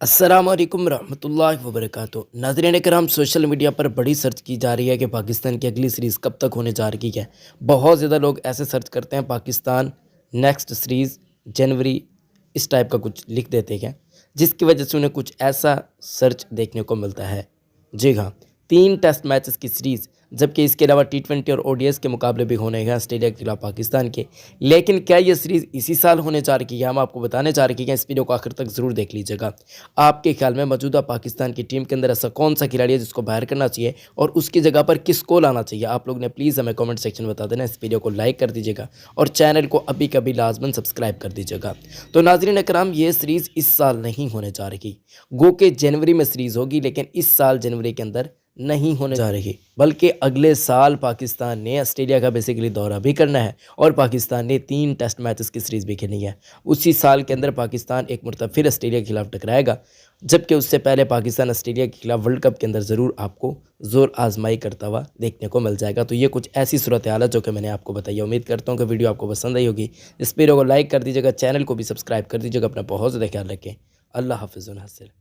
अस्सलामुअलैकुम रहमतुल्लाहि व बरकातुहू। नाज़रीन कराम, सोशल मीडिया पर बड़ी सर्च की जा रही है कि पाकिस्तान की अगली सीरीज़ कब तक होने जा रही है। बहुत ज़्यादा लोग ऐसे सर्च करते हैं पाकिस्तान नेक्स्ट सीरीज़ जनवरी, इस टाइप का कुछ लिख देते हैं, जिसकी वजह से उन्हें कुछ ऐसा सर्च देखने को मिलता है। जी हाँ, 3 टेस्ट मैचेस की सीरीज़, जबकि इसके अलावा टी20 और ओडीआईस के मुकाबले भी होने हैं ऑस्ट्रेलिया के खिलाफ पाकिस्तान के। लेकिन क्या ये सीरीज़ इसी साल होने जा रही है? हम आपको बताने जा रहे हैं। इस वीडियो को आखिर तक ज़रूर देख लीजिएगा। आपके ख्याल में मौजूदा पाकिस्तान की टीम के अंदर ऐसा कौन सा खिलाड़ी है जिसको बाहर करना चाहिए और उसकी जगह पर किसको लाना चाहिए? आप लोग ने प्लीज़ हमें कमेंट सेक्शन में बता देना। इस वीडियो को लाइक कर दीजिएगा और चैनल को अभी कभी लाजमन सब्सक्राइब कर दीजिएगा। तो नाज़रीन कराम, ये सीरीज़ इस साल नहीं होने जा रही। गो के जनवरी में सीरीज़ होगी, लेकिन इस साल जनवरी के अंदर नहीं होने जा रही, बल्कि अगले साल पाकिस्तान ने ऑस्ट्रेलिया का बेसिकली दौरा भी करना है और पाकिस्तान ने 3 टेस्ट मैचेस की सीरीज़ भी खेलनी है। उसी साल के अंदर पाकिस्तान एक मरतबा फिर ऑस्ट्रेलिया के खिलाफ टकराएगा, जबकि उससे पहले पाकिस्तान ऑस्ट्रेलिया के खिलाफ वर्ल्ड कप के अंदर ज़रूर आपको ज़ोर आजमाई करता हुआ देखने को मिल जाएगा। तो ये कुछ ऐसी सूरत हाल है जो कि मैंने आपको बताई है। उम्मीद करता हूँ कि वीडियो आपको पसंद आई होगी। इस वीडियो को लाइक कर दीजिएगा, चैनल को भी सब्सक्राइब कर दीजिएगा। अपना बहुत ज़्यादा ख्याल रखें। अल्लाह हाफ़िज़।